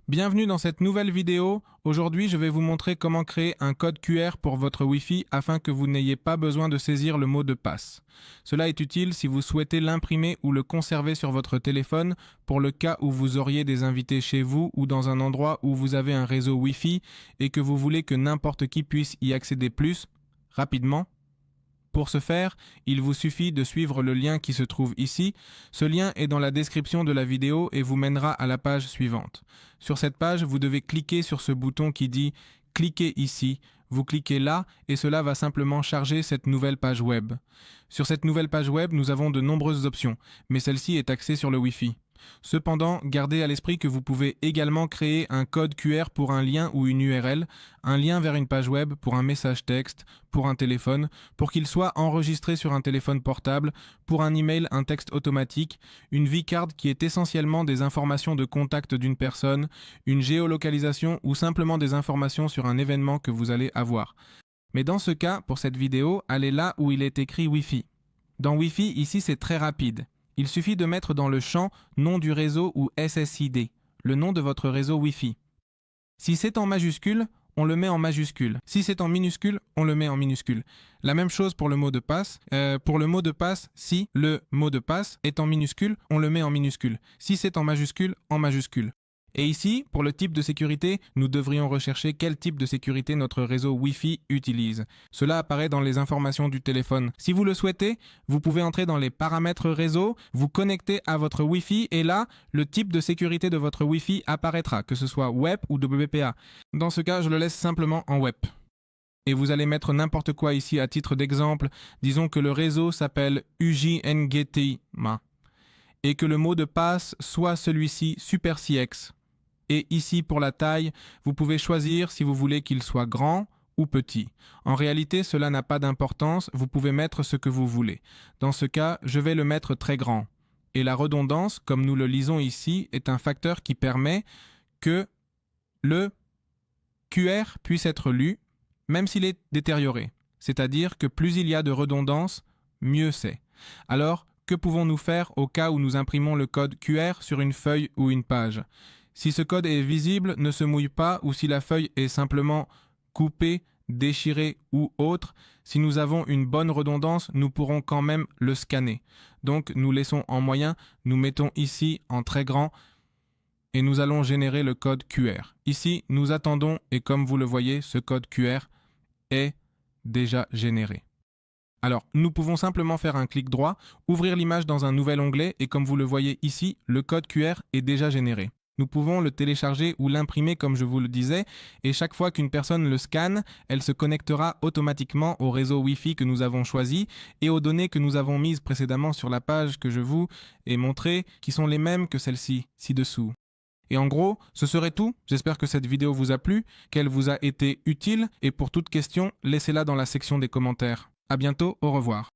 Bienvenue dans cette nouvelle vidéo. Aujourd'hui, je vais vous montrer comment créer un code QR pour votre Wi-Fi afin que vous n'ayez pas besoin de saisir le mot de passe. Cela est utile si vous souhaitez l'imprimer ou le conserver sur votre téléphone pour le cas où vous auriez des invités chez vous ou dans un endroit où vous avez un réseau Wi-Fi et que vous voulez que n'importe qui puisse y accéder plus rapidement. Pour ce faire, il vous suffit de suivre le lien qui se trouve ici. Ce lien est dans la description de la vidéo et vous mènera à la page suivante. Sur cette page, vous devez cliquer sur ce bouton qui dit « Cliquez ici ». Vous cliquez là et cela va simplement charger cette nouvelle page web. Sur cette nouvelle page web, nous avons de nombreuses options, mais celle-ci est axée sur le Wi-Fi. Cependant, gardez à l'esprit que vous pouvez également créer un code QR pour un lien ou une URL, un lien vers une page web, pour un message texte, pour un téléphone, pour qu'il soit enregistré sur un téléphone portable, pour un email, un texte automatique, une vCard qui est essentiellement des informations de contact d'une personne, une géolocalisation ou simplement des informations sur un événement que vous allez avoir. Mais dans ce cas, pour cette vidéo, allez là où il est écrit Wi-Fi. Dans Wi-Fi, ici c'est très rapide. Il suffit de mettre dans le champ « Nom du réseau » ou SSID, le nom de votre réseau Wi-Fi. Si c'est en majuscule, on le met en majuscule. Si c'est en minuscule, on le met en minuscule. La même chose pour le mot de passe. Pour le mot de passe, si le mot de passe est en minuscule, on le met en minuscule. Si c'est en majuscule, en majuscule. Et ici, pour le type de sécurité, nous devrions rechercher quel type de sécurité notre réseau Wi-Fi utilise. Cela apparaît dans les informations du téléphone. Si vous le souhaitez, vous pouvez entrer dans les paramètres réseau, vous connecter à votre Wi-Fi et là, le type de sécurité de votre Wi-Fi apparaîtra, que ce soit WEP ou WPA. Dans ce cas, je le laisse simplement en WEP. Et vous allez mettre n'importe quoi ici à titre d'exemple. Disons que le réseau s'appelle UJNGTMA et que le mot de passe soit celui-ci SuperCX. Et ici, pour la taille, vous pouvez choisir si vous voulez qu'il soit grand ou petit. En réalité, cela n'a pas d'importance, vous pouvez mettre ce que vous voulez. Dans ce cas, je vais le mettre très grand. Et la redondance, comme nous le lisons ici, est un facteur qui permet que le QR puisse être lu, même s'il est détérioré. C'est-à-dire que plus il y a de redondance, mieux c'est. Alors, que pouvons-nous faire au cas où nous imprimons le code QR sur une feuille ou une page ? Si ce code est visible, ne se mouille pas, ou si la feuille est simplement coupée, déchirée ou autre, si nous avons une bonne redondance, nous pourrons quand même le scanner. Donc nous laissons en moyen, nous mettons ici en très grand et nous allons générer le code QR. Ici, nous attendons et comme vous le voyez, ce code QR est déjà généré. Alors, nous pouvons simplement faire un clic droit, ouvrir l'image dans un nouvel onglet et comme vous le voyez ici, le code QR est déjà généré. Nous pouvons le télécharger ou l'imprimer comme je vous le disais et chaque fois qu'une personne le scanne, elle se connectera automatiquement au réseau Wi-Fi que nous avons choisi et aux données que nous avons mises précédemment sur la page que je vous ai montrée qui sont les mêmes que celles-ci, ci-dessous. Et en gros, ce serait tout. J'espère que cette vidéo vous a plu, qu'elle vous a été utile et pour toute question, laissez-la dans la section des commentaires. À bientôt, au revoir.